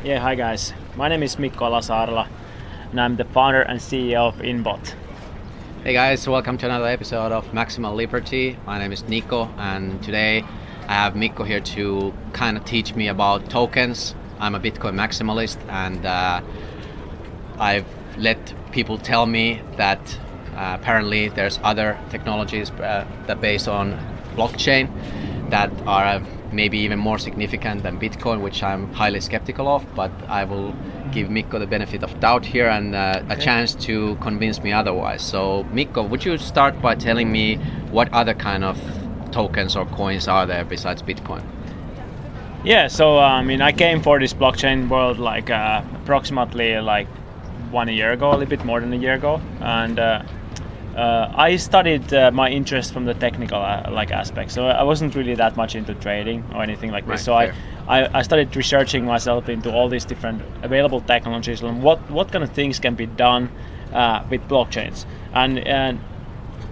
Yeah, hi guys. My name is Mikko Alasaarela and I'm the founder and CEO of Inbot. Hey guys, welcome to another episode of Maximal Liberty. My name is Niko and today I have Mikko here to kind of teach me about tokens. I'm a Bitcoin Maximalist and I've let people tell me that apparently there's other technologies that based on blockchain that are maybe even more significant than Bitcoin, which I'm highly skeptical of, but I will give Mikko the benefit of doubt here and a chance to convince me otherwise. So Mikko, would you start by telling me what other kind of tokens or coins are there besides Bitcoin? Yeah, so I came for this blockchain world approximately 1 year ago, a little bit more than a year ago, and I studied my interest from the technical aspect. So I wasn't really that much into trading or anything like this. So I started researching myself into all these different available technologies and what kind of things can be done with blockchains. And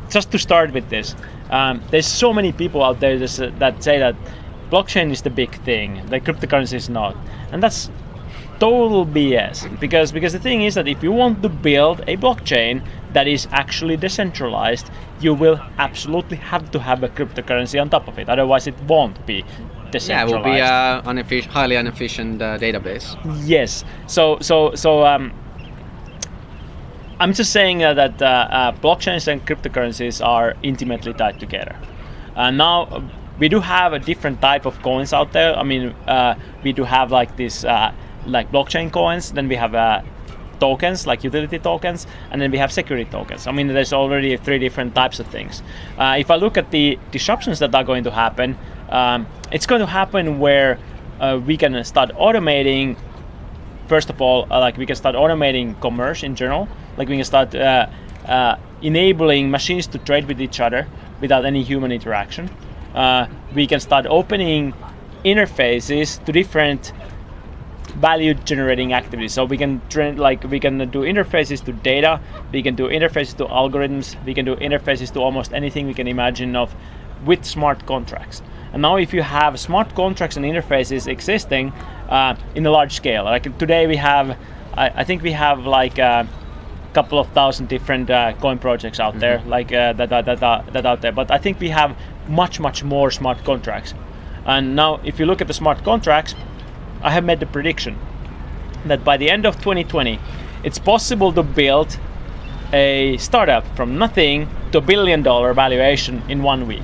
just to start with this, there's so many people out there that say that blockchain is the big thing, that cryptocurrency is not, and that's total BS. Because the thing is that if you want to build a blockchain that is actually decentralized, you will absolutely have to have a cryptocurrency on top of it. Otherwise, it won't be decentralized. Yeah, it will be a highly inefficient database. Yes. So I'm just saying that blockchains and cryptocurrencies are intimately tied together. Now we do have a different type of coins out there. We do have like blockchain coins, then we have tokens, like utility tokens, and then we have security tokens. There's already 3 different types of things. If I look at the disruptions that are going to happen, it's going to happen where we can start automating, first of all, we can start automating commerce in general, like we can start enabling machines to trade with each other without any human interaction. We can start opening interfaces to different value generating activities. So we can do interfaces to data, we can do interfaces to algorithms, we can do interfaces to almost anything we can imagine of with smart contracts. And now if you have smart contracts and interfaces existing in a large scale, like today we have, I think we have a couple of thousand different coin projects out there, that out there. But I think we have much more smart contracts. And now if you look at the smart contracts, I have made the prediction that by the end of 2020, it's possible to build a startup from nothing to $1 billion valuation in 1 week,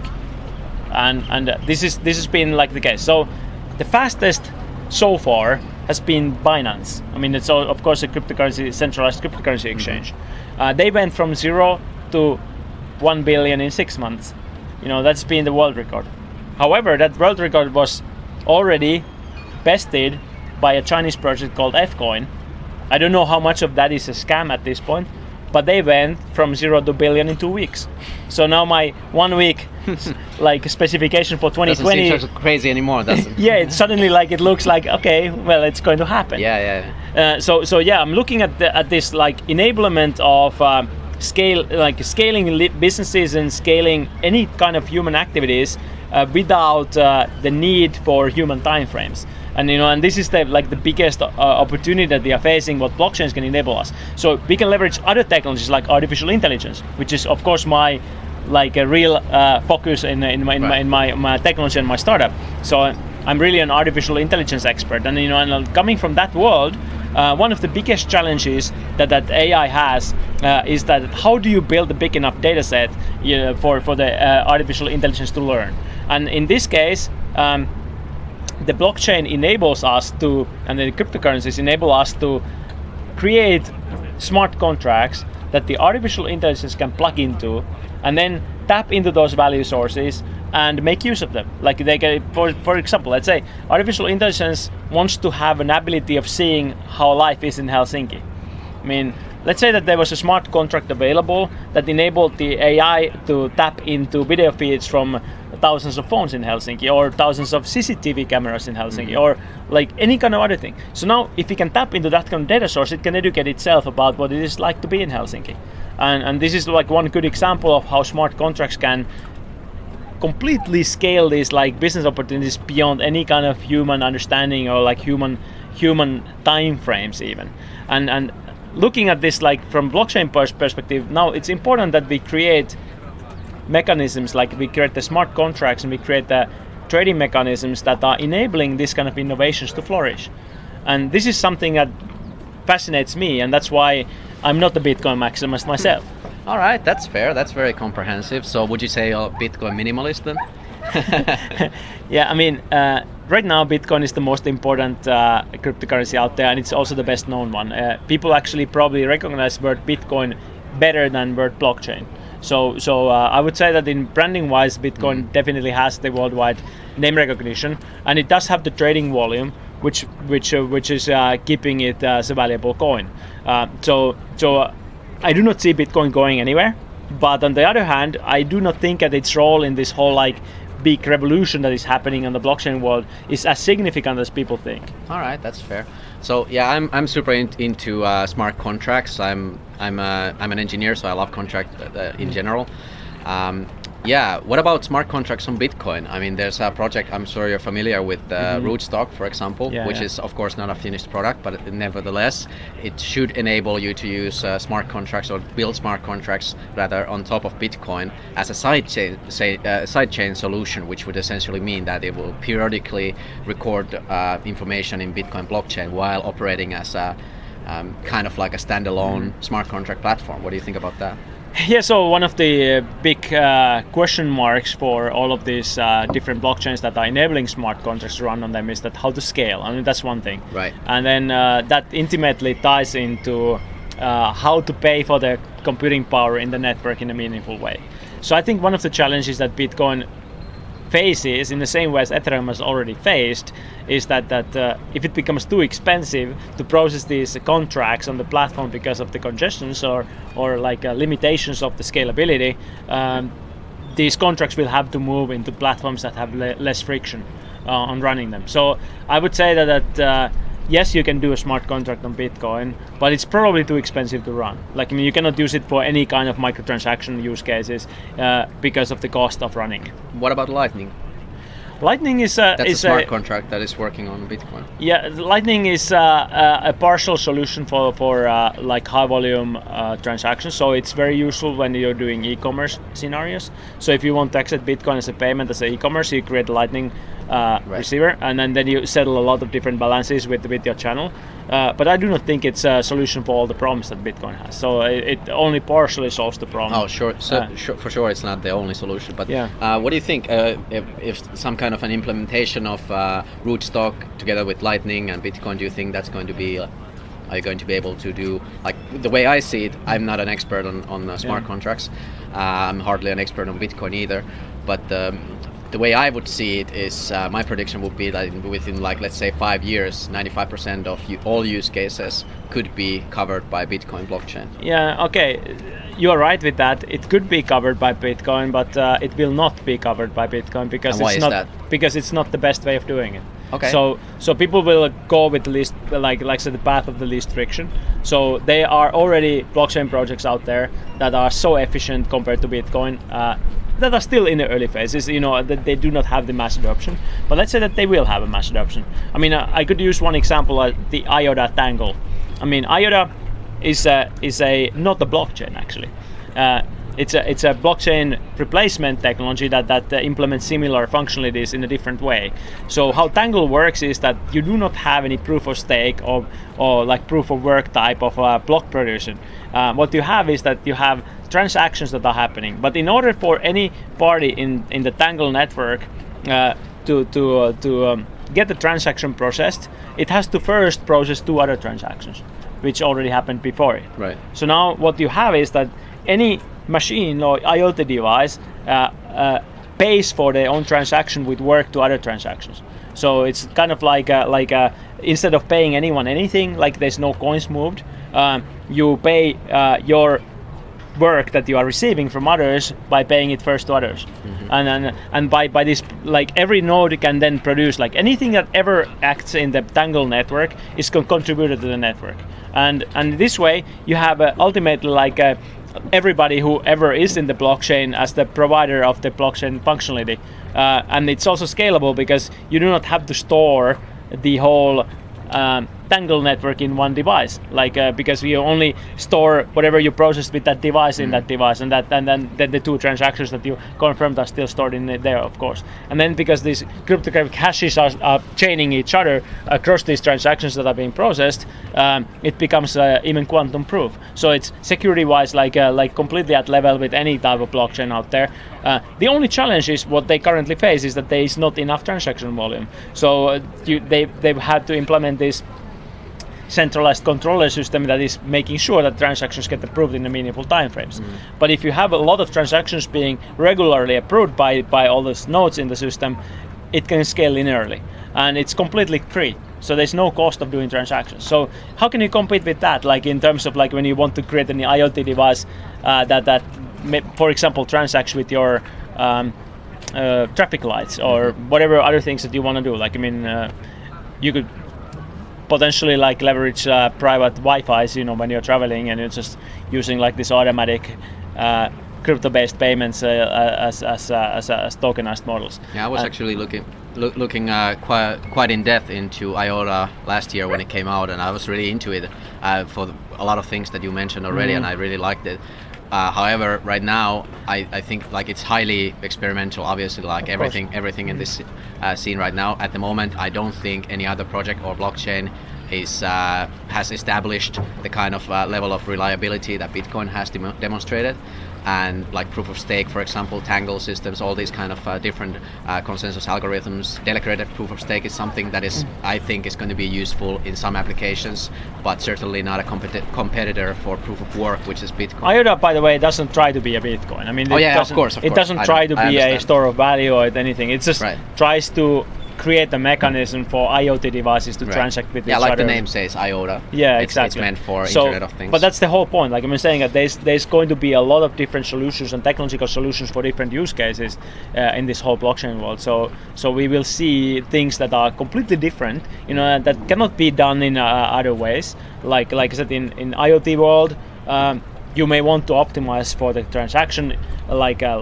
and this has been the case. So the fastest so far has been Binance. It's of course a centralized cryptocurrency exchange. They went from 0 to 1 billion in 6 months. That's been the world record. However, that world record was already bested by a Chinese project called Fcoin. I don't know how much of that is a scam at this point, but they went from 0 to billion in 2 weeks. So now my 1 week specification for 2020 doesn't seem so crazy anymore, does it? Yeah, it's suddenly it looks like, okay, well, it's going to happen. Yeah. So I'm looking at this enablement of scaling businesses and scaling any kind of human activities without the need for human timeframes. And this is the biggest opportunity that we are facing, what blockchains can enable us. So we can leverage other technologies like artificial intelligence, which is of course my a real focus in my technology and my startup. So I'm really an artificial intelligence expert, and coming from that world, one of the biggest challenges that AI has is that how do you build a big enough data set for the artificial intelligence to learn? And in this case, the blockchain enables us to, and the cryptocurrencies enable us to create smart contracts that the artificial intelligence can plug into and then tap into those value sources and make use of them. They can, for example, let's say artificial intelligence wants to have an ability of seeing how life is in Helsinki. Let's say that there was a smart contract available that enabled the AI to tap into video feeds from thousands of phones in Helsinki or thousands of CCTV cameras in Helsinki or any kind of other thing. So now if we can tap into that kind of data source, it can educate itself about what it is like to be in Helsinki. And this is one good example of how smart contracts can completely scale these business opportunities beyond any kind of human understanding or human human time frames even. And looking at this like from blockchain perspective, now it's important that we create mechanisms, like we create the smart contracts and we create the trading mechanisms that are enabling this kind of innovations to flourish. And this is something that fascinates me, and that's why I'm not a Bitcoin maximalist myself. All right, that's fair. That's very comprehensive. So would you say a Bitcoin minimalist then? Yeah, I mean, right now Bitcoin is the most important cryptocurrency out there, and it's also the best known one. People actually probably recognize word Bitcoin better than word blockchain. So I would say that in branding wise, Bitcoin definitely has the worldwide name recognition, and it does have the trading volume, which is keeping it as a valuable coin. So I do not see Bitcoin going anywhere, but on the other hand, I do not think that its role in this whole like big revolution that is happening in the blockchain world is as significant as people think. All right, that's fair. So yeah, I'm super into smart contracts. I'm an engineer, so I love contract in general. Yeah, what about smart contracts on Bitcoin? I mean, there's a project, I'm sure you're familiar with, Rootstock, for example, which is of course not a finished product, but nevertheless, it should enable you to use smart contracts or build smart contracts rather on top of Bitcoin as a sidechain solution, which would essentially mean that it will periodically record information in Bitcoin blockchain while operating as a kind of like a standalone smart contract platform. What do you think about that? Yeah, so one of the big question marks for all of these different blockchains that are enabling smart contracts to run on them is that how to scale. I mean, that's one thing. Right. And then that intimately ties into how to pay for the computing power in the network in a meaningful way. So I think one of the challenges that Bitcoin faces, in the same way as Ethereum has already faced, is that if it becomes too expensive to process these contracts on the platform because of the congestions or like limitations of the scalability, these contracts will have to move into platforms that have less friction on running them. So I would say that yes, you can do a smart contract on Bitcoin, but it's probably too expensive to run. Like, I mean, you cannot use it for any kind of microtransaction use cases because of the cost of running. What about Lightning? Lightning is that's a smart contract that is working on Bitcoin. Yeah, Lightning is a partial solution for like high volume transactions. So it's very useful when you're doing e-commerce scenarios. So if you want to accept Bitcoin as a payment as an e-commerce, you create a Lightning receiver, and then you settle a lot of different balances with your channel. But I do not think it's a solution for all the problems that Bitcoin has. So it only partially solves the problem. Oh, sure. So for sure, it's not the only solution. But what do you think if some kind of an implementation of Rootstock together with Lightning and Bitcoin? Do you think that's going to be? Are you going to be able to do, like, the way I see it? I'm not an expert on smart contracts. I'm hardly an expert on Bitcoin either. But the way I would see it is my prediction would be that within, like, let's say 5 years, 95% of all use cases could be covered by Bitcoin blockchain. Yeah, okay, you're right with that. It could be covered by Bitcoin, but it will not be covered by Bitcoin because it's not the best way of doing it. Okay. So people will go with the least, like the path of the least friction. So there are already blockchain projects out there that are so efficient compared to Bitcoin. That are still in the early phases, that they do not have the mass adoption. But let's say that they will have a mass adoption. I mean, I could use one example, the IOTA Tangle. I mean, IOTA is not a blockchain actually. It's a blockchain replacement technology that implements similar functionalities in a different way. So how Tangle works is that you do not have any proof of stake or like proof of work type of block production. What you have is that you have transactions that are happening, but in order for any party in the Tangle network to get the transaction processed, it has to first process 2 other transactions, which already happened before it. Right. So now what you have is that any machine or IoT device pays for their own transaction with work to other transactions. So it's kind of like instead of paying anyone anything, like there's no coins moved, you pay your work that you are receiving from others by paying it first to others. Mm-hmm. And by this, like, every node can then produce, like, anything that ever acts in the Tangle network is contributed to the network. And this way you have ultimately like everybody who ever is in the blockchain as the provider of the blockchain functionality. And it's also scalable because you do not have to store the whole tangle network in one device, because you only store whatever you processed with that device in that device, and then the two transactions that you confirmed are still stored in there, of course. And then because these cryptographic hashes are chaining each other across these transactions that are being processed, it becomes even quantum proof. So it's security-wise like completely at level with any type of blockchain out there. The only challenge is what they currently face is that there is not enough transaction volume. So they've had to implement this centralized controller system that is making sure that transactions get approved in the meaningful timeframes. But if you have a lot of transactions being regularly approved by all those nodes in the system, it can scale linearly, and it's completely free. So there's no cost of doing transactions. So how can you compete with that? Like in terms of like when you want to create an IoT device that for example, transacts with your traffic lights or whatever other things that you want to do. Like you could potentially like leverage private Wi-Fi's, when you're traveling, and you're just using like this automatic crypto-based payments as tokenized models. Yeah, I was actually looking quite in depth into IOTA last year when it came out, and I was really into it for a lot of things that you mentioned already, and I really liked it. However, right now, I think like it's highly experimental. Obviously, like everything in this scene right now. At the moment, I don't think any other project or blockchain has established the kind of level of reliability that Bitcoin has demonstrated. And like proof of stake, for example, Tangle systems, all these kind of different consensus algorithms. Delegated proof of stake is something that is, I think, is going to be useful in some applications, but certainly not a competitor for proof of work, which is Bitcoin. IOTA, by the way, doesn't try to be a Bitcoin. Of course. It doesn't try to be a store of value or anything. It just tries to create a mechanism for IoT devices to transact with each other. Yeah, like the name says, IOTA. Yeah, exactly. It's meant for Internet of Things. But that's the whole point. Like I'm saying, that there's going to be a lot of different solutions and technological solutions for different use cases in this whole blockchain world. So we will see things that are completely different, that cannot be done in other ways. Like I said, in IoT world, you may want to optimize for the transaction, like the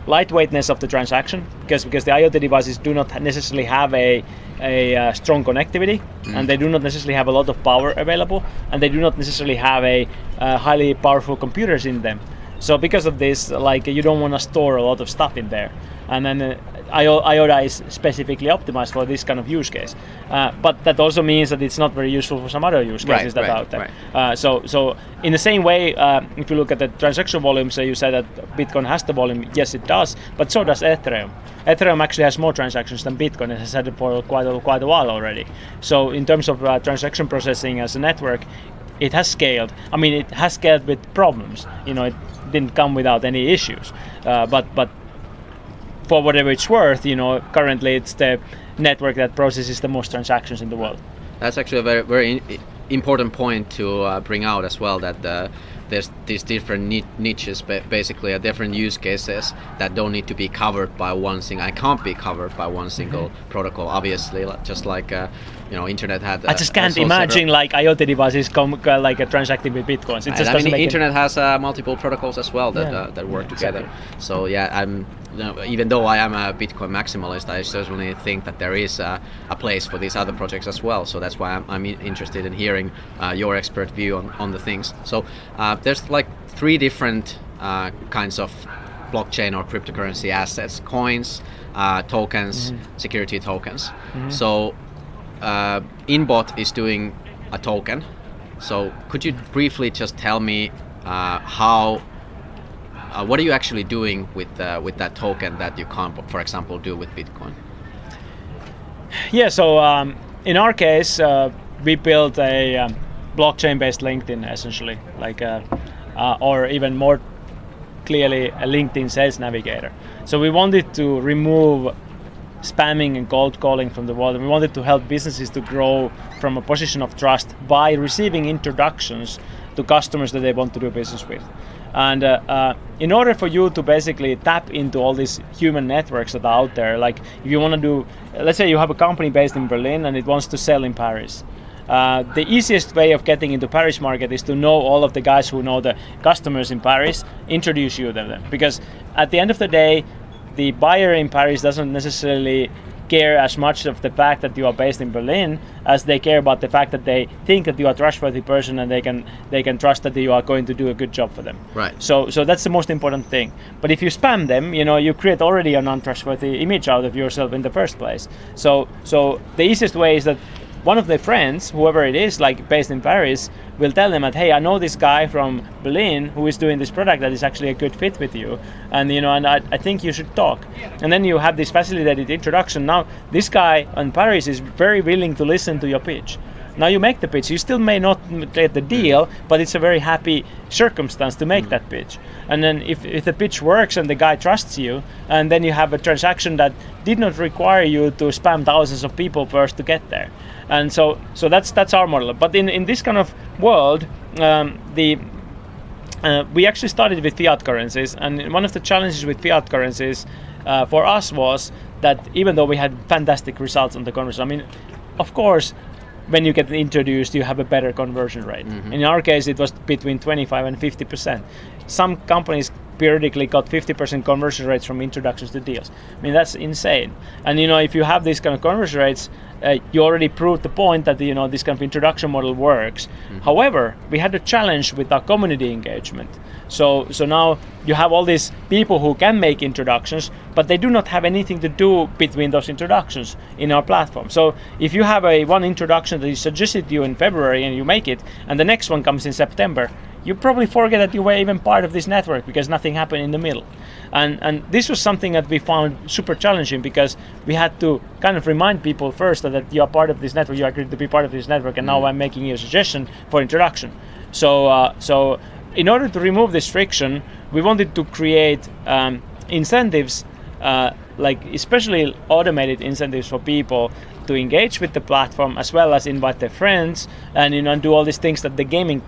lightweightness of the transaction, because the IoT devices do not necessarily have a strong connectivity, and they do not necessarily have a lot of power available, and they do not necessarily have a highly powerful computers in them. So because of this, like you don't want to store a lot of stuff in there, and then IOTA is specifically optimized for this kind of use case. But that also means that it's not very useful for some other use cases that are out there. So in the same way, if you look at the transaction volume, so you said that Bitcoin has the volume. Yes, it does, but so does Ethereum. Ethereum actually has more transactions than Bitcoin. It has had it for quite a while already. So in terms of transaction processing as a network, it has scaled. It has scaled with problems. It didn't come without any issues. But for whatever it's worth, currently it's the network that processes the most transactions in the world. That's actually a very, very important point to bring out as well, that there's these different niches, basically different use cases that don't need to be covered by one single, and can't be covered by one single protocol, obviously, just like internet had. I just can't imagine like IoT devices transacting with bitcoins. It just doesn't make internet has multiple protocols as well that work together. So I'm even though I am a Bitcoin maximalist, I certainly think that there is a place for these other projects as well. So that's why I'm interested in hearing your expert view on the things. So there's like three different kinds of blockchain or cryptocurrency assets: coins, tokens, security tokens. So Inbot is doing a token. So could you briefly just tell me what are you actually doing with that token that you can't, for example, do with Bitcoin? Yeah, so in our case, we built a blockchain-based LinkedIn, essentially, or even more clearly, a LinkedIn sales navigator. So we wanted to remove spamming and cold calling from the world, and we wanted to help businesses to grow from a position of trust by receiving introductions to customers that they want to do business with. And in order for you to basically tap into all these human networks that are out there, like if you want to do, let's say you have a company based in Berlin and it wants to sell in Paris. The easiest way of getting into Paris market is to know all of the guys who know the customers in Paris, introduce you to them. Because at the end of the day, the buyer in Paris doesn't necessarily care as much of the fact that you are based in Berlin as they care about the fact that they think that you are a trustworthy person and they can trust that you are going to do a good job for them. Right. So that's the most important thing. But if you spam them, you create already an untrustworthy image out of yourself in the first place. So the easiest way is that one of their friends, whoever it is, like based in Paris, will tell them that, hey, I know this guy from Berlin who is doing this product that is actually a good fit with you, and I think you should talk. And then you have this facilitated introduction. Now this guy in Paris is very willing to listen to your pitch. Now you make the pitch. You still may not get the deal, but it's a very happy circumstance to make that pitch. And then if the pitch works and the guy trusts you, and then you have a transaction that did not require you to spam thousands of people first to get there. And so that's our model. But in this kind of world, we actually started with fiat currencies, and one of the challenges with fiat currencies for us was that even though we had fantastic results on the conversion, I mean, of course, when you get introduced, you have a better conversion rate. Mm-hmm. In our case, it was between 25 and 50%. Some companies periodically got 50% conversion rates from introductions to deals. I mean, that's insane. And if you have these kind of conversion rates, you already proved the point that this kind of introduction model works. Mm-hmm. However, we had a challenge with our community engagement. So now you have all these people who can make introductions, but they do not have anything to do between those introductions in our platform. So if you have one introduction that is suggested to you in February and you make it, and the next one comes in September, you probably forget that you were even part of this network because nothing happened in the middle. And this was something that we found super challenging because we had to kind of remind people first that you are part of this network, you agreed to be part of this network, and now I'm making you a suggestion for introduction. So in order to remove this friction, we wanted to create incentives, like especially automated incentives for people to engage with the platform, as well as invite their friends and do all these things that the game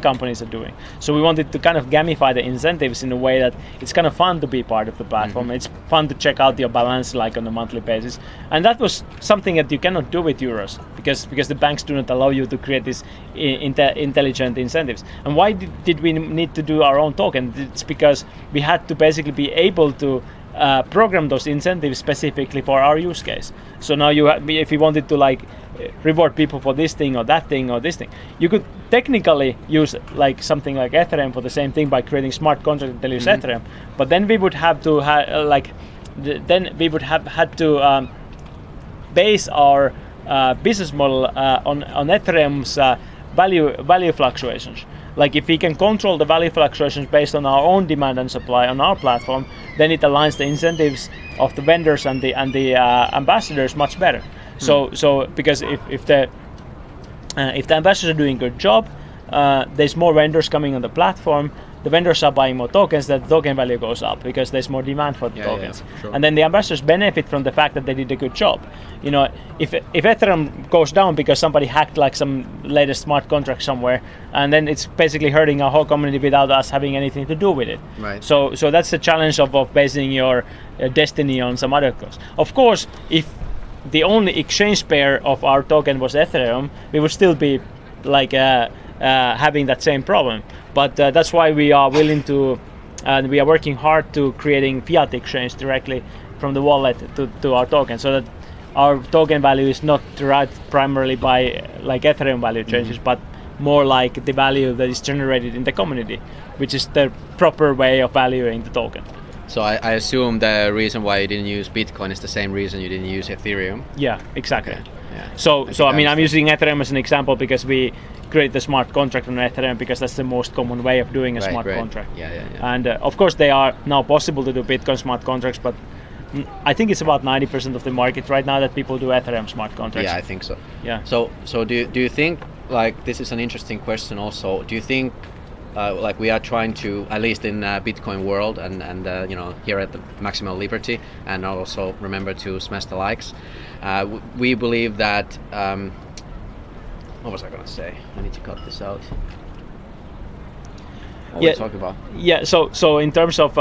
companies are doing. So we wanted to kind of gamify the incentives in a way that it's kind of fun to be part of the platform. Mm-hmm. It's fun to check out your balance like on a monthly basis, and that was something that you cannot do with euros because the banks do not allow you to create these intelligent incentives. And why did we need to do our own token? It's because we had to basically be able to program those incentives specifically for our use case. So now if you wanted to reward people for this thing or that thing or this thing, you could technically use like something like Ethereum for the same thing by creating smart contracts that use Ethereum. But then we would have to had to base our business model on Ethereum's value fluctuations. Like if we can control the value fluctuations based on our own demand and supply on our platform, then it aligns the incentives of the vendors and the ambassadors much better. So because if the ambassadors are doing a good job, there's more vendors coming on the platform. The vendors are buying more tokens, that token value goes up because there's more demand for the tokens. Yeah, sure. And then the ambassadors benefit from the fact that they did a good job. If Ethereum goes down because somebody hacked like some latest smart contract somewhere, and then it's basically hurting our whole community without us having anything to do with it. Right. So that's the challenge of basing your destiny on some other cost. Of course, if the only exchange pair of our token was Ethereum, we would still be having that same problem. But that's why we are willing to, and we are working hard to creating fiat exchange directly from the wallet to our token, so that our token value is not derived primarily by like Ethereum value changes, but more like the value that is generated in the community, which is the proper way of valuing the token. So I assume the reason why you didn't use Bitcoin is the same reason you didn't use Ethereum. Yeah, exactly. Okay. Yeah. So I'm using Ethereum as an example because we create the smart contract on Ethereum because that's the most common way of doing a smart contract. Yeah. And of course they are now possible to do Bitcoin smart contracts, but I think it's about 90% of the market right now that people do Ethereum smart contracts. Yeah, I think so. Yeah. So do you think, like, this is an interesting question also, do you think like we are trying to, at least in Bitcoin world and here at the Maximal Liberty, and also remember to smash the likes, we believe that what was I gonna say? I need to cut this out. What we talk about? Yeah. So in terms of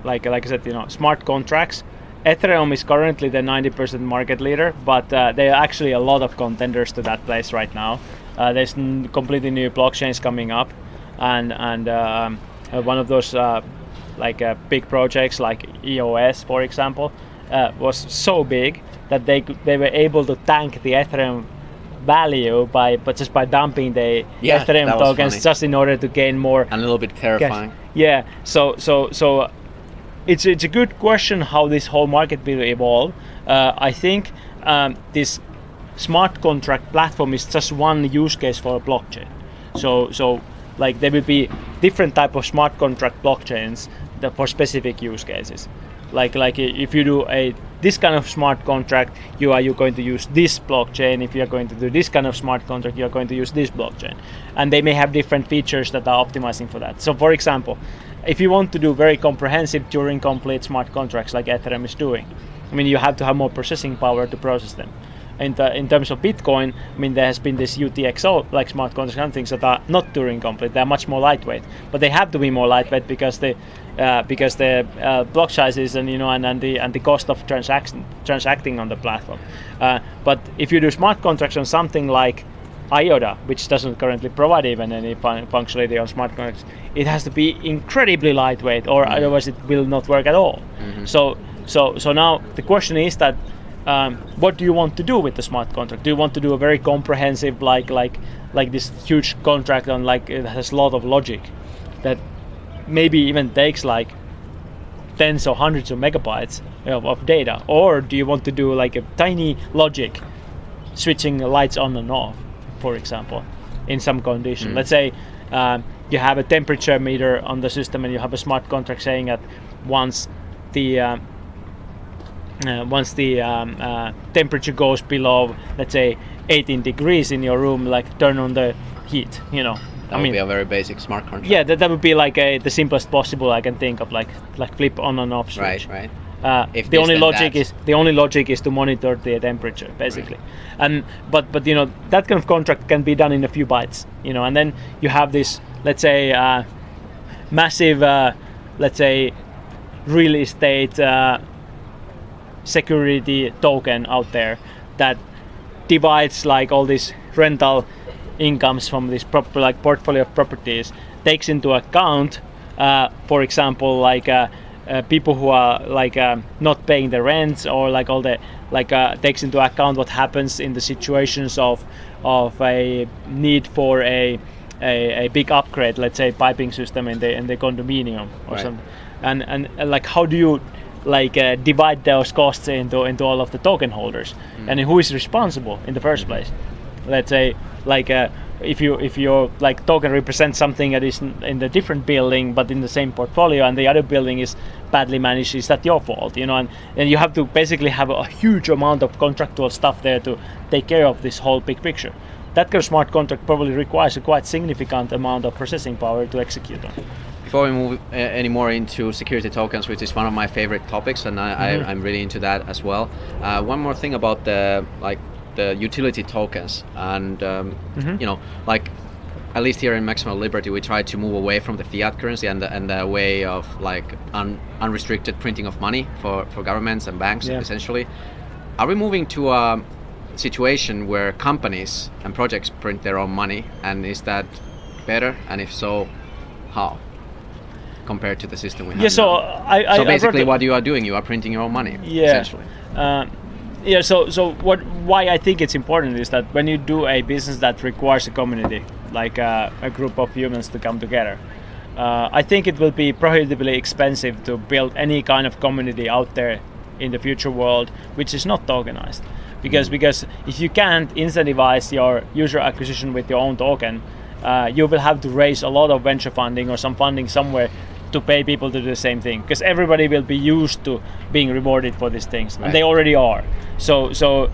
like I said, smart contracts, Ethereum is currently the 90% market leader, but there are actually a lot of contenders to that place right now. There's completely new blockchains coming up, and one of those big projects like EOS, for example, was so big that they were able to tank the Ethereum value but just by dumping the Ethereum tokens funny. Just in order to gain more. And a little bit terrifying. Cash. Yeah. So it's a good question how this whole market will evolve. I think this smart contract platform is just one use case for a blockchain. So like there will be different type of smart contract blockchains for specific use cases. Like if you do this kind of smart contract, you're going to use this blockchain. If you are going to do this kind of smart contract, you are going to use this blockchain. And they may have different features that are optimizing for that. So for example, if you want to do very comprehensive Turing complete smart contracts like Ethereum is doing, I mean, you have to have more processing power to process them. In terms of Bitcoin, I mean, there has been this UTXO like smart contracts and things that are not Turing complete. They are much more lightweight, but they have to be more lightweight because the block sizes and the cost of transacting on the platform. But if you do smart contracts on something like IOTA, which doesn't currently provide even any functionality on smart contracts, it has to be incredibly lightweight, or otherwise it will not work at all. Mm-hmm. So now the question is that. What do you want to do with the smart contract? Do you want to do a very comprehensive, like this huge contract on it has a lot of logic that maybe even takes like tens or hundreds of megabytes of data, or do you want to do like a tiny logic, switching the lights on and off, for example, in some condition? Let's say you have a temperature meter on the system, and you have a smart contract saying that once the temperature goes below, let's say 18 degrees in your room, like turn on the heat, That would be a very basic smart contract. Yeah, that would be like the simplest possible I can think of, like flip on and off switch. Right. The only logic is to monitor the temperature, basically. Right. But that kind of contract can be done in a few bytes, and then you have this, let's say, massive, let's say, real estate security token out there that divides like all these rental incomes from this portfolio of properties, takes into account, for example, like people who are not paying the rents, or like all the takes into account what happens in the situations of a need for a big upgrade, let's say piping system in the condominium or something, and like how do you divide those costs into all of the token holders, and who is responsible in the first place? Let's say if your token represents something that is in the different building but in the same portfolio, and the other building is badly managed, is that your fault? And you have to basically have a huge amount of contractual stuff there to take care of this whole big picture. That kind of smart contract probably requires a quite significant amount of processing power to execute on. Before we move any more into security tokens, which is one of my favorite topics, and I'm really into that as well. One more thing about the utility tokens, and at least here in Maximal Liberty, we try to move away from the fiat currency and the way of unrestricted printing of money for governments and banks, essentially. Are we moving to a situation where companies and projects print their own money, and is that better? And if so, how? Compared to the system we have now. So basically what you are doing, you are printing your own money, essentially. So why I think it's important is that when you do a business that requires a community, like a group of humans to come together, I think it will be prohibitively expensive to build any kind of community out there in the future world which is not tokenized. Because if you can't incentivize your user acquisition with your own token, you will have to raise a lot of venture funding or some funding somewhere to pay people to do the same thing, because everybody will be used to being rewarded for these things, and they already are. So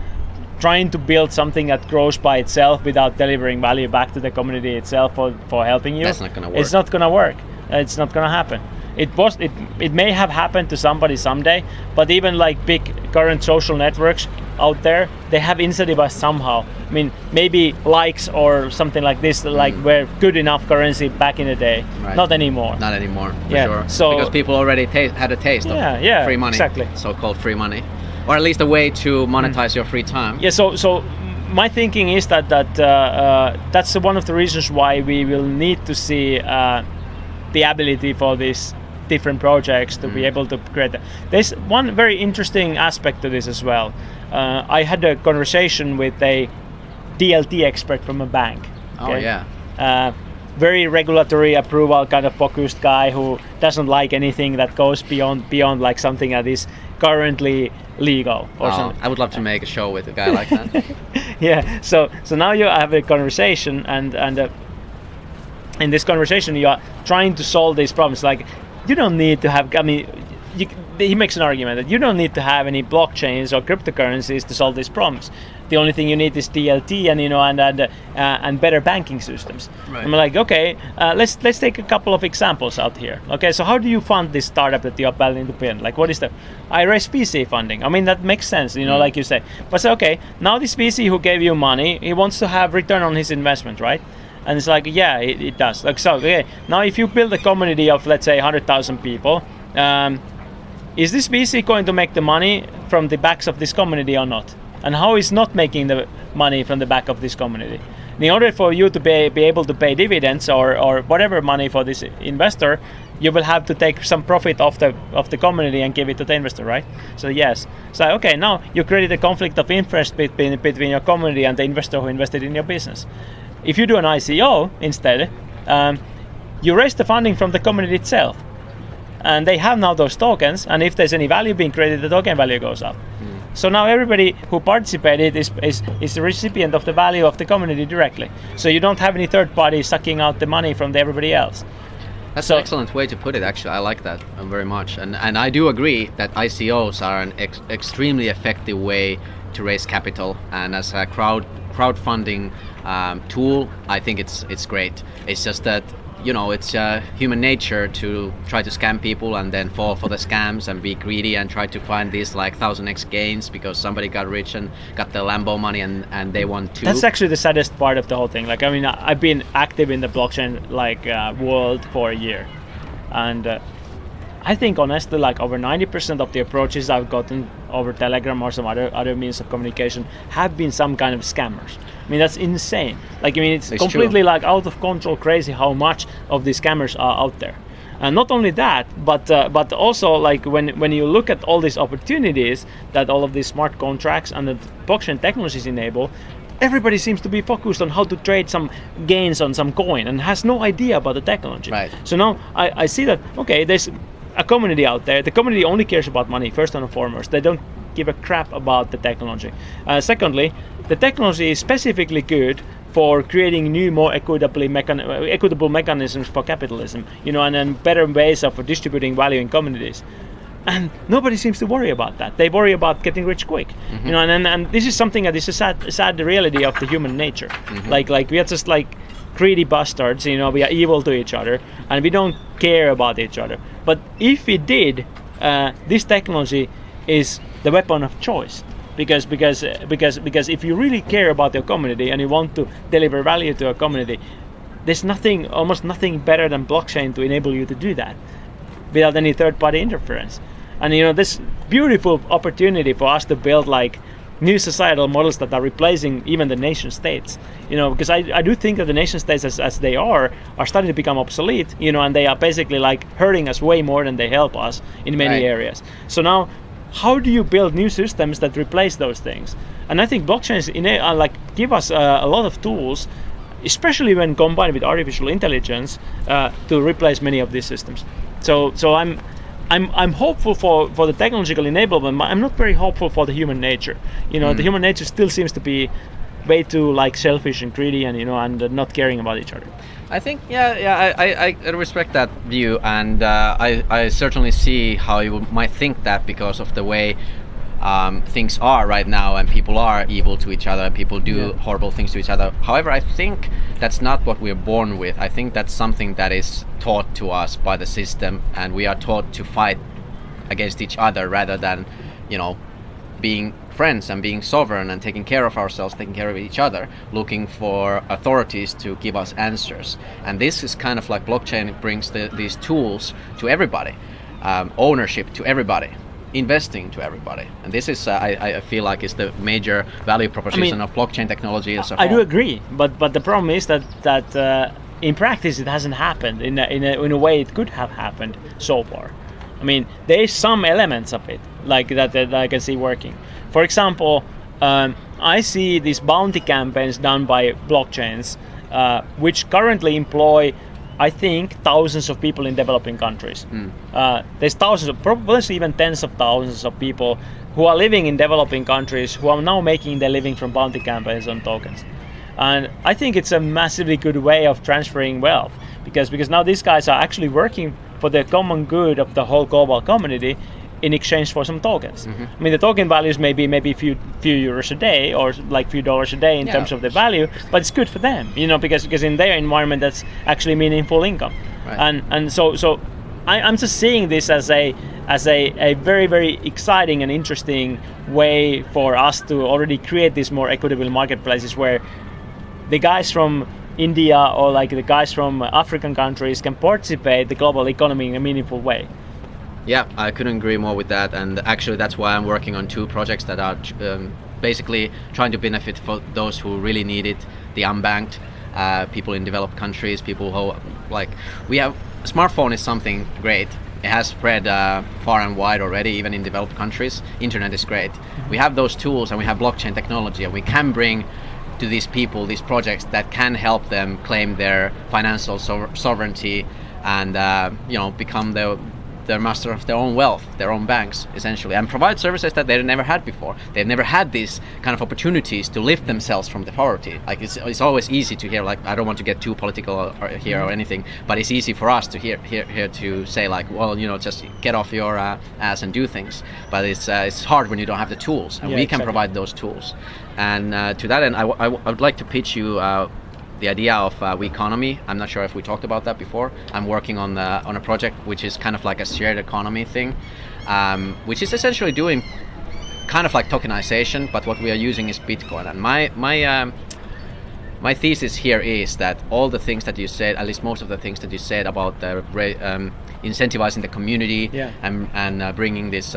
trying to build something that grows by itself without delivering value back to the community itself for helping you, that's not gonna work. It's not gonna work. It's not gonna happen. It may have happened to somebody someday, but even like big current social networks out there, they have incentivized somehow. I mean, maybe likes or something like this, were good enough currency back in the day. Right. Not anymore. Not anymore, for sure. So, because people already had a taste of free money. Exactly. So-called free money, or at least a way to monetize your free time. Yeah. So my thinking is that that's one of the reasons why we will need to see the ability for this different projects to be able to create that. There's one very interesting aspect to this as well. I had a conversation with a DLT expert from a bank. Oh yeah. Very regulatory approval kind of focused guy who doesn't like anything that goes beyond like something that is currently legal or something. I would love to make a show with a guy like that. Yeah. So now you have a conversation, and in this conversation you are trying to solve these problems. Like, you don't need to have. I mean, he makes an argument that you don't need to have any blockchains or cryptocurrencies to solve these problems. The only thing you need is DLT and better banking systems. Right. I'm like, okay, let's take a couple of examples out here. Okay, so how do you fund this startup that you are planning to build? Like, what is the? I raise VC funding. I mean, that makes sense, like you say. But say, okay, now this VC who gave you money, he wants to have return on his investment, right? And it's like, yeah, it does. Like, so, okay, now if you build a community of, let's say, 100,000 people, is this VC going to make the money from the backs of this community or not? And how is not making the money from the back of this community? In order for you to be able to pay dividends or whatever money for this investor, you will have to take some profit of the community and give it to the investor, right? So yes. So okay, now you created a conflict of interest between your community and the investor who invested in your business. If you do an ICO instead, you raise the funding from the community itself. And they have now those tokens, and if there's any value being created, the token value goes up. So now everybody who participated is the recipient of the value of the community directly. So you don't have any third party sucking out the money from everybody else. That's an excellent way to put it, actually. I like that very much. And I do agree that ICOs are an extremely effective way to raise capital. And as a crowdfunding tool, I think it's great. It's just that, it's human nature to try to scam people and then fall for the scams and be greedy and try to find these like 1000x gains because somebody got rich and got the Lambo money and they want to. That's actually the saddest part of the whole thing. Like, I mean, I've been active in the blockchain world for a year, and I think honestly, like over 90% of the approaches I've gotten over Telegram or some other means of communication have been some kind of scammers. I mean, that's insane. Like, I mean, it's completely true. Like out of control, crazy how much of these scammers are out there. And not only that, but also like when you look at all these opportunities that all of these smart contracts and the blockchain technologies enable, everybody seems to be focused on how to trade some gains on some coin and has no idea about the technology. Right. So now I see that, okay, there's a community out there. The community only cares about money, first and foremost. They don't give a crap about the technology. Secondly, the technology is specifically good for creating new, more equitable mechanisms for capitalism, and then better ways of distributing value in communities. And nobody seems to worry about that. They worry about getting rich quick, and this is something that is a sad reality of the human nature. Like we are just like greedy bastards, we are evil to each other, and we don't care about each other. But if we did, this technology is the weapon of choice, because if you really care about your community and you want to deliver value to a community, there's almost nothing better than blockchain to enable you to do that without any third-party interference. And this beautiful opportunity for us to build like new societal models that are replacing even the nation states, because I do think that the nation states as they are starting to become obsolete, and they are basically like hurting us way more than they help us in many areas. So now, how do you build new systems that replace those things? And I think blockchains give us a lot of tools, especially when combined with artificial intelligence, to replace many of these systems. So I'm hopeful for the technological enablement, but I'm not very hopeful for the human nature. The human nature still seems to be way too like selfish and greedy and not caring about each other. I think, I respect that view, and I certainly see how you might think that because of the way things are right now, and people are evil to each other, and people do horrible things to each other. However, I think that's not what we're born with. I think that's something that is taught to us by the system, and we are taught to fight against each other rather than, being friends and being sovereign and taking care of ourselves, taking care of each other, looking for authorities to give us answers. And this is kind of like blockchain brings these tools to everybody, ownership to everybody, investing to everybody. And this is, I feel like, is the major value proposition of blockchain technology as a whole. I do agree, but the problem is that in practice it hasn't happened in a way it could have happened so far. I mean, there is some elements of it like that I can see working. For example, I see these bounty campaigns done by blockchains, which currently employ, I think, thousands of people in developing countries. There's thousands of, probably even tens of thousands of people who are living in developing countries who are now making their living from bounty campaigns on tokens. And I think it's a massively good way of transferring wealth because now these guys are actually working for the common good of the whole global community in exchange for some tokens. I mean, the token values may be maybe few euros a day or like few dollars a day in terms of the value, but it's good for them, because in their environment that's actually meaningful income. Right. And so I'm just seeing this as a very, very exciting and interesting way for us to already create these more equitable marketplaces where the guys from India or like the guys from African countries can participate in the global economy in a meaningful way. Yeah, I couldn't agree more with that, and actually that's why I'm working on two projects that are basically trying to benefit for those who really need it, the unbanked, people in developed countries, people who smartphone is something great. It has spread far and wide already, even in developed countries. Internet is great. We have those tools and we have blockchain technology, and we can bring to these people these projects that can help them claim their financial sovereignty and become the master of their own wealth, their own banks, essentially, and provide services that they've never had before. They've never had these kind of opportunities to lift themselves from the poverty. Like it's always easy to hear, like, I don't want to get too political here or anything, but it's easy for us to hear to say, like, well, just get off your ass and do things. But it's hard when you don't have the tools, and we can provide those tools. And to that end, I would like to pitch you the idea of WeEconomy. I'm not sure if we talked about that before. I'm working on a project which is kind of like a shared economy thing, which is essentially doing kind of like tokenization, but what we are using is Bitcoin. And my thesis here is that all the things that you said, at least most of the things that you said about the incentivizing the community and bringing this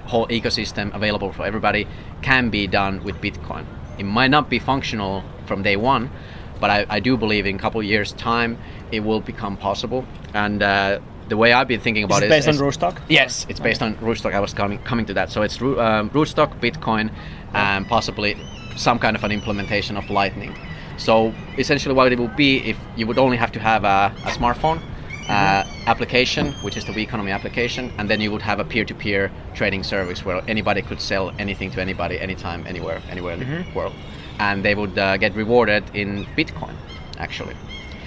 whole ecosystem available for everybody can be done with Bitcoin. It might not be functional from day one, but I do believe in a couple of years' time it will become possible. And the way I've been thinking about it is based on Rootstock? Yes, it's based on Rootstock. I was coming to that. So it's Rootstock, Bitcoin, and possibly some kind of an implementation of Lightning. So essentially what it would be, if you would only have to have a smartphone application, which is the WeEconomy application, and then you would have a peer-to-peer trading service where anybody could sell anything to anybody, anytime, anywhere in the world. And they would get rewarded in Bitcoin, actually.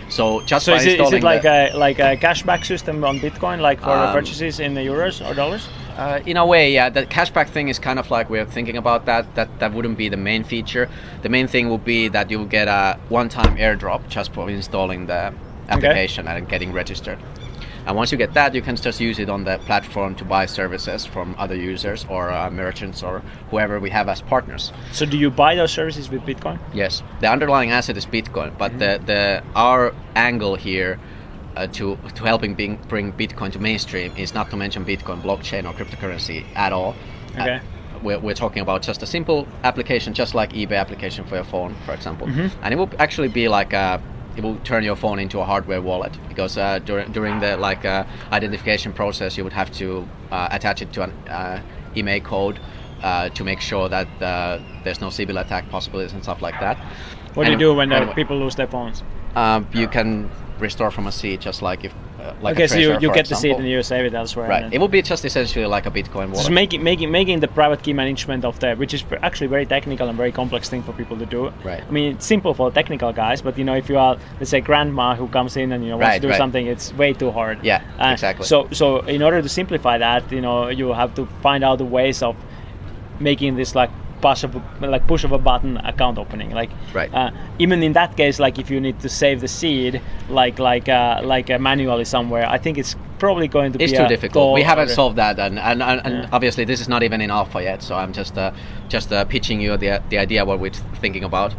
So just by installing, is it like a cashback system on Bitcoin, like for purchases in the euros or dollars? In a way, yeah. The cashback thing is kind of like we're thinking about that. That wouldn't be the main feature. The main thing would be that you will get a one-time airdrop just for installing the application and getting registered. And once you get that, you can just use it on the platform to buy services from other users or merchants or whoever we have as partners. So do you buy those services with Bitcoin? Yes. The underlying asset is Bitcoin, but our angle here to helping bring Bitcoin to mainstream is not to mention Bitcoin, blockchain, or cryptocurrency at all. Okay. We're talking about just a simple application, just like eBay application for your phone, for example. And it will actually be like it will turn your phone into a hardware wallet, because during the identification process, you would have to attach it to an email code to make sure that there's no Sybil attack possibilities and stuff like that. What do you do when people lose their phones? You can restore from a seed, just like if like okay, so you get the seed and you save it elsewhere. Right. It will be just essentially like a Bitcoin wallet. Just making the private key management of which is actually very technical and very complex thing for people to do. Right. I mean, it's simple for technical guys, but if you are, let's say, grandma who comes in and wants to do something, it's way too hard. Yeah, exactly. So in order to simplify that, you have to find out the ways of making this push of a button account opening, even in that case, if you need to save the seed manually somewhere, I think it's probably going to be too difficult. We haven't solved that, and obviously this is not even in alpha yet, so I'm just pitching you the idea what we're thinking about.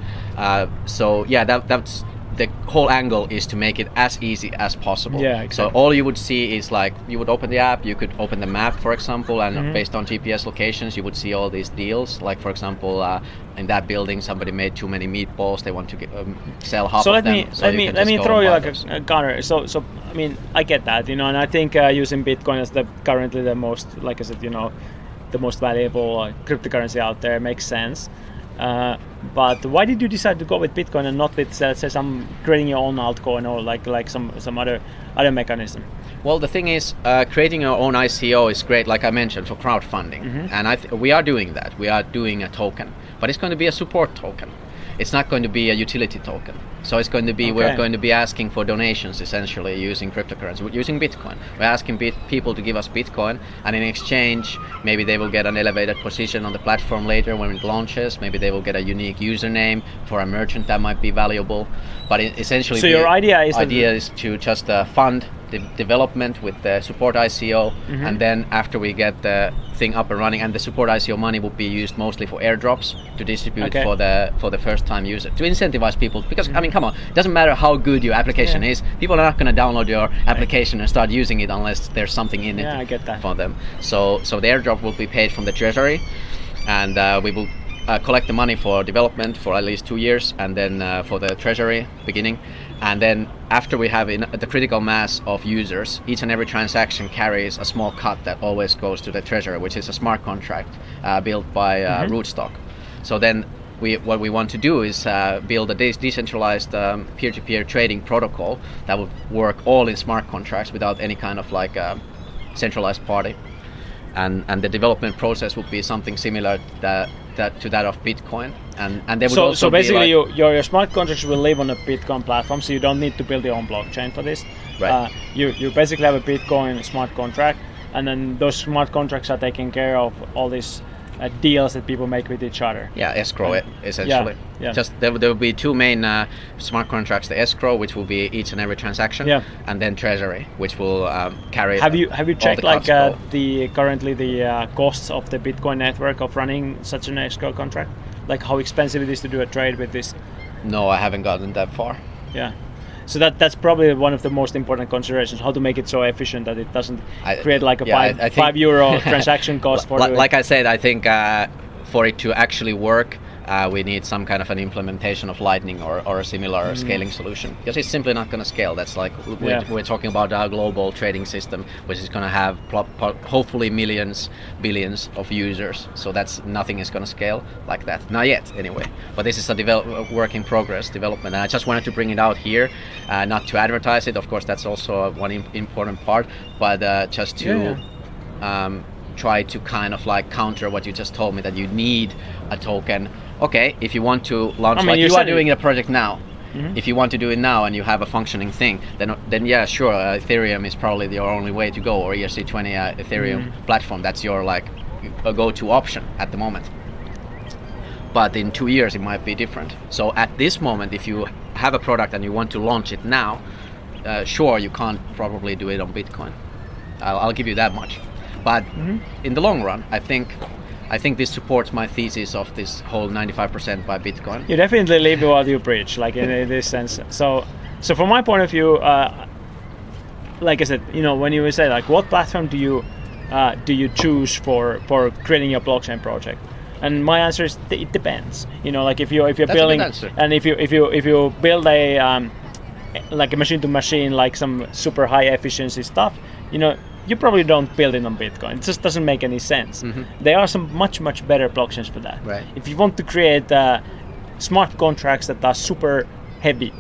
So yeah, that's the whole angle is to make it as easy as possible. Yeah, exactly. So all you would see is like you would open the app, you could open the map, for example, and based on GPS locations, you would see all these deals. Like for example, in that building, somebody made too many meatballs. They want to sell half of them. Let me throw you like a counter. So I mean, I get that, and I think using Bitcoin as currently the most, like I said, the most valuable cryptocurrency out there makes sense. But why did you decide to go with Bitcoin and not with, say, some creating your own altcoin or like some other mechanism? Well, the thing is, creating your own ICO is great, like I mentioned, for crowdfunding, and we are doing that. We are doing a token, but it's going to be a support token. It's not going to be a utility token. So it's going to be, we're going to be asking for donations essentially using cryptocurrency, using Bitcoin. We're asking people to give us Bitcoin, and in exchange, maybe they will get an elevated position on the platform later when it launches. Maybe they will get a unique username for a merchant that might be valuable. But essentially, so your idea is to just fund the development with the support ICO, and then after we get the thing up and running, and the support ICO money will be used mostly for airdrops to distribute for the first time user, to incentivize people, because I mean, come on, it doesn't matter how good your application is, people are not going to download your application and start using it unless there's something in it I get that. for them. So the airdrop will be paid from the treasury, and we will collect the money for development for at least 2 years, and then for the treasury beginning. And then after we have the critical mass of users, each and every transaction carries a small cut that always goes to the treasury, which is a smart contract built by Rootstock. So then what we want to do is build a decentralized peer-to-peer trading protocol that would work all in smart contracts without any kind of like centralized party. And the development process would be something similar to that of Bitcoin, and they would also so basically be like, your smart contracts will live on a Bitcoin platform, so you don't need to build your own blockchain for this. Right. You basically have a Bitcoin smart contract, and then those smart contracts are taking care of all these deals that people make with each other. Yeah, escrow it essentially. Yeah. Just there will be two main smart contracts: the escrow, which will be each and every transaction, and then treasury, which will carry. Have you checked like currently the costs of the Bitcoin network of running such an escrow contract? Like how expensive it is to do a trade with this? No, I haven't gotten that far. Yeah. So that's probably one of the most important considerations: how to make it so efficient that it doesn't create like a €5 transaction cost for. Like I said, I think for it to actually work, we need some kind of an implementation of Lightning or a similar scaling solution, because it's simply not going to scale. That's like we're talking about a global trading system, which is going to have hopefully billions of users. So nothing is going to scale like that, not yet anyway. But this is a work in progress development, and I just wanted to bring it out here, not to advertise it. Of course, that's also one important part, but just to try to kind of like counter what you just told me, that you need a token. Okay, if you want to launch, like you are doing a project now, if you want to do it now and you have a functioning thing, then yeah, sure, Ethereum is probably your only way to go, or ERC20 Ethereum platform. That's your like a go-to option at the moment. But in 2 years it might be different. So at this moment, if you have a product and you want to launch it now, sure, you can't probably do it on Bitcoin. I'll give you that much. But in the long run, I think this supports my thesis of this whole 95% by Bitcoin. You definitely live what you preach, like in this sense. So from my point of view, like I said, when you say like, what platform do you choose for creating your blockchain project? And my answer is it depends. Like if you're That's building, a good answer. and if you build a like a machine to machine, like some super high efficiency stuff, you probably don't build it on Bitcoin. It just doesn't make any sense. There are some much better blockchains for that. Right. If you want to create smart contracts that are super heavy,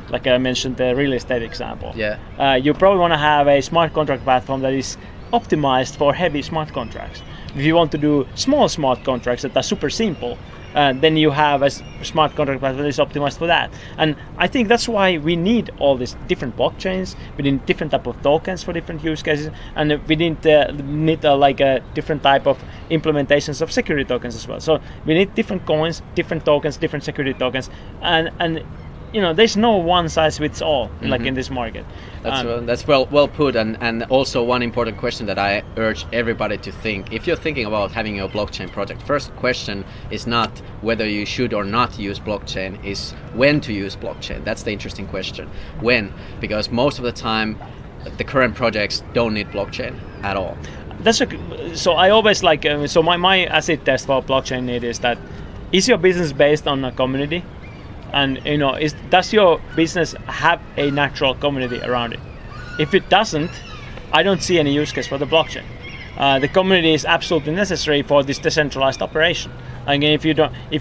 like I mentioned the real estate example, you probably want to have a smart contract platform that is optimized for heavy smart contracts. If you want to do small smart contracts that are super simple, then you have a smart contract platform that is optimized for that. And I think that's why we need all these different blockchains. We need different type of tokens for different use cases, and we need like a different type of implementations of security tokens as well. So we need different coins, different tokens, different security tokens, and there's no one size fits all like in this market. That's well put, and also one important question that I urge everybody to think. If you're thinking about having a blockchain project, first question is not whether you should or not use blockchain, is when to use blockchain. That's the interesting question. When? Because most of the time the current projects don't need blockchain at all. So I always like so my acid test for blockchain need is that, is your business based on a community? And does your business have a natural community around it? If it doesn't, I don't see any use case for the blockchain. The community is absolutely necessary for this decentralized operation. Again, if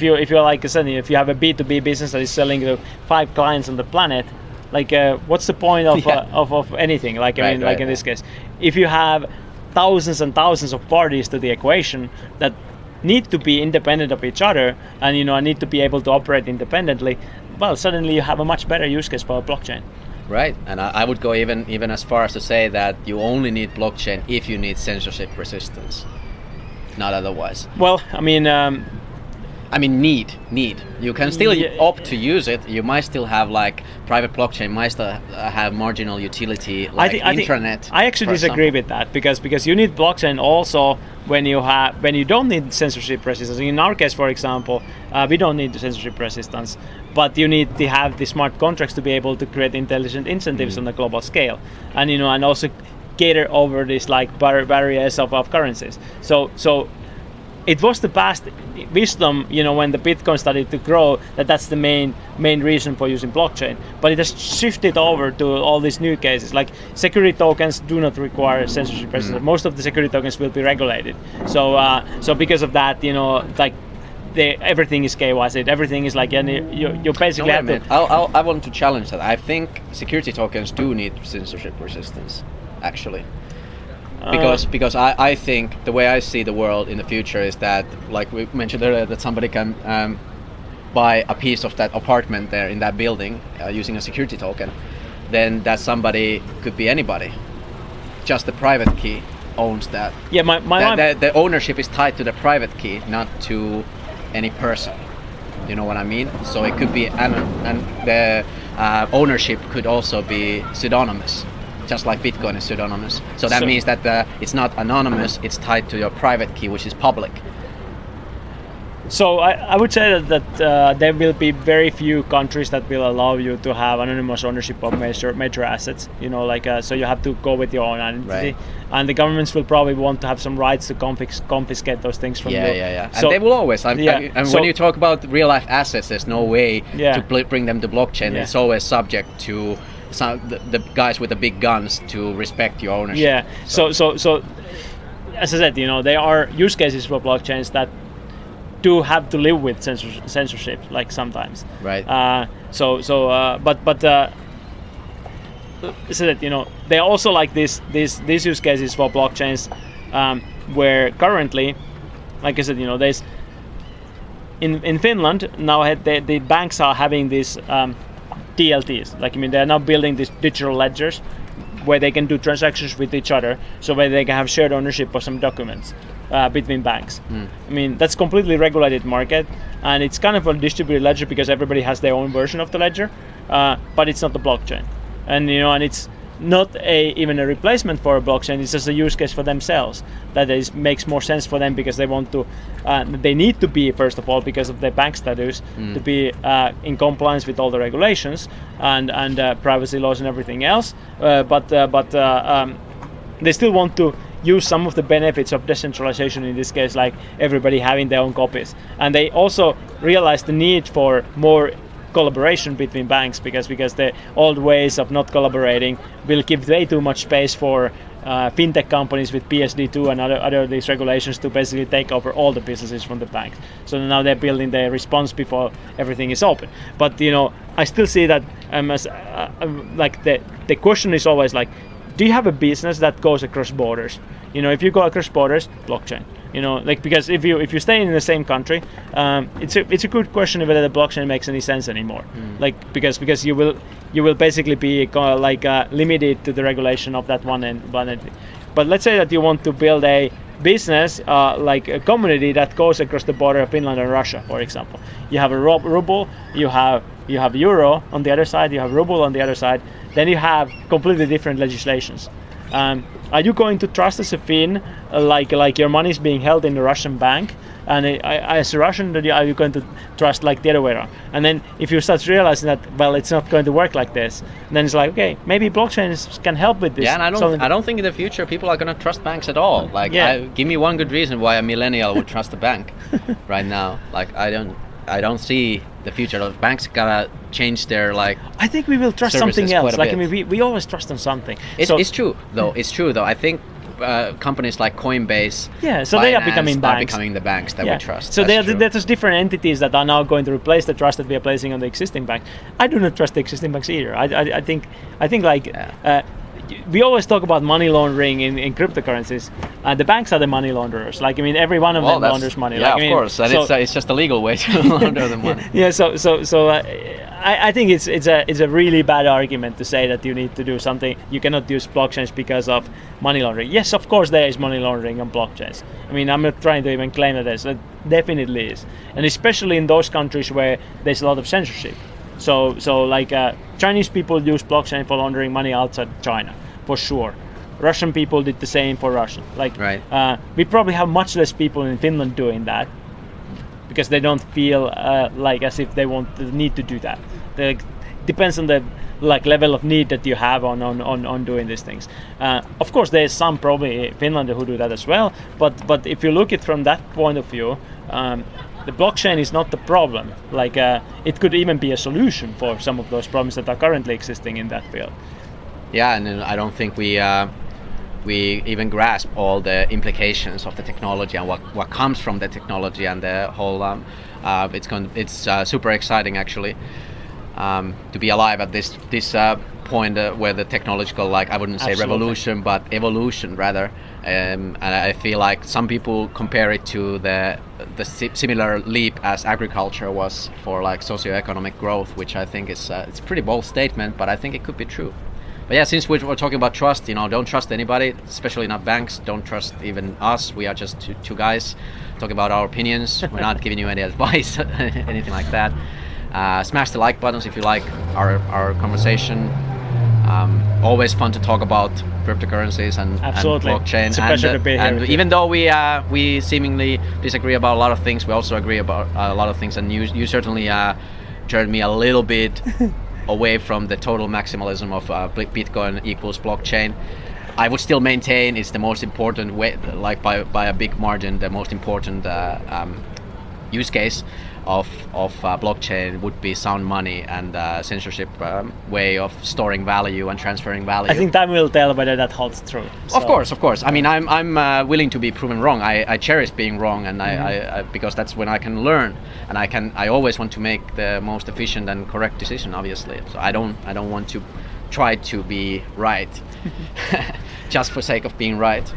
you're like I said, if you have a B2B business that is selling to 5 clients on the planet, like what's the point of anything? Like in this case, if you have thousands and thousands of parties to the equation that need to be independent of each other, and need to be able to operate independently, well, suddenly you have a much better use case for a blockchain. Right, and I would go even as far as to say that you only need blockchain if you need censorship resistance, not otherwise. Well, need. You can still opt to use it. You might still have like private blockchain might still have marginal utility like intranet. I actually disagree with that because you need blockchain also when you don't need censorship resistance. In our case, for example, we don't need censorship resistance, but you need to have the smart contracts to be able to create intelligent incentives on a global scale, and and also cater over these like barriers of currencies. So it was the past wisdom, when the Bitcoin started to grow, that's the main reason for using blockchain. But it has shifted over to all these new cases. Like security tokens do not require censorship resistance. Most of the security tokens will be regulated. So because of that, like everything is KYC. Everything is like, you basically have to. I want to challenge that. I think security tokens do need censorship resistance, actually. Because I think the way I see the world in the future is that, like we mentioned earlier, that somebody can buy a piece of that apartment there in that building using a security token. Then that somebody could be anybody. Just the private key owns that. Yeah, the ownership is tied to the private key, not to any person. You know what I mean? So it could be, and the ownership could also be pseudonymous. Just like Bitcoin is pseudonymous. So that means that it's not anonymous, it's tied to your private key, which is public. So I would say that there will be very few countries that will allow you to have anonymous ownership of major assets. So you have to go with your own identity. Right. And the governments will probably want to have some rights to confiscate those things from you. Yeah. So, and they will always. And when you talk about real life assets, there's no way to bring them to blockchain. Yeah. It's always subject to the guys with the big guns to respect your ownership. Yeah. So as I said, there are use cases for blockchains that do have to live with censorship, like sometimes. Right. But so that there are also like these use cases for blockchains where currently, like I said, there's in Finland now the banks are having these DLTs. They're now building these digital ledgers where they can do transactions with each other, so where they can have shared ownership of some documents between banks. That's completely regulated market, and it's kind of a distributed ledger because everybody has their own version of the ledger, but it's not the blockchain, and it's not even a replacement for a blockchain. It's just a use case for themselves that makes more sense for them because they want to they need to be, first of all, because of their bank status, to be in compliance with all the regulations and privacy laws and everything else, but they still want to use some of the benefits of decentralization, in this case, like everybody having their own copies. And they also realize the need for more collaboration between banks because the old ways of not collaborating will give way too much space for fintech companies with PSD2 and other these regulations to basically take over all the businesses from the banks. So now they're building their response before everything is open. But I still see that as like the question is always like, do you have a business that goes across borders? If you go across borders, blockchain. Because if you stay in the same country, it's a good question whether the blockchain makes any sense anymore. Because you will basically be limited to the regulation of that one entity. But let's say that you want to build a business, like a community that goes across the border of Finland and Russia, for example. You have a ruble, you have euro on the other side, you have ruble on the other side, then you have completely different legislations. Are you going to trust as a Finn, like your money is being held in the Russian bank, and as a Russian, are you going to trust like the other way around? And then if you start realizing that, well, it's not going to work like this, then it's like, okay, maybe blockchains can help with this. Yeah, and I don't think in the future people are going to trust banks at all. Like, give me one good reason why a millennial would trust a bank right now. Like, I don't see the future. The banks gotta change their I think we will trust something else. Like, I mean, we always trust on something. It's true though. It's true though. I think companies like Coinbase, so they are becoming banks. Becoming the banks that we trust. So there's different entities that are now going to replace the trust that we are placing on the existing bank. I do not trust the existing banks either. I think we always talk about money laundering in cryptocurrencies. The banks are the money launderers. Like, I mean, every one of them launders money. Yeah, like, of course. And it's just a legal way to launder the money. Yeah. I think it's a really bad argument to say that you need to do something. You cannot use blockchains because of money laundering. Yes, of course there is money laundering on blockchains. I mean, I'm not trying to even claim that there's. It definitely is, and especially in those countries where there's a lot of censorship. So Chinese people use blockchain for laundering money outside China, for sure. Russian people did the same for Russia. We probably have much less people in Finland doing that because they don't feel as if they need to do that. Depends on the level of need that you have on doing these things. Of course, there's some probably in Finland who do that as well. But if you look at it from that point of view. The blockchain is not the problem. It could even be a solution for some of those problems that are currently existing in that field. Yeah, and I don't think we even grasp all the implications of the technology and what comes from the technology and the whole. It's super exciting actually to be alive at this point where the technological, I wouldn't say revolution, but evolution rather. And I feel like some people compare it to the similar leap as agriculture was for socioeconomic growth, which I think is it's a pretty bold statement, but I think it could be true. But yeah, since we're talking about trust, don't trust anybody, especially not banks. Don't trust even us. We are just two guys talking about our opinions. We're not giving you any advice, anything like that. Smash the like buttons if you like our conversation. Always fun to talk about cryptocurrencies and blockchain. It's a pleasure to be here. And even though we seemingly disagree about a lot of things, we also agree about a lot of things. And you certainly turned me a little bit away from the total maximalism of Bitcoin equals blockchain. I would still maintain it's the most important way, by a big margin, the most important use case of blockchain would be sound money and censorship way of storing value and transferring value. I think time will tell whether that holds true. So. Of course. I mean, I'm willing to be proven wrong. I cherish being wrong, and I because that's when I can learn, and I always want to make the most efficient and correct decision. Obviously, so I don't want to try to be right just for sake of being right.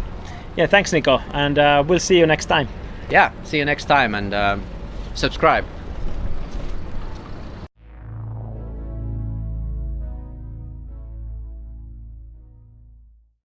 Yeah, thanks, Niko, and we'll see you next time. Yeah, see you next time, and subscribe.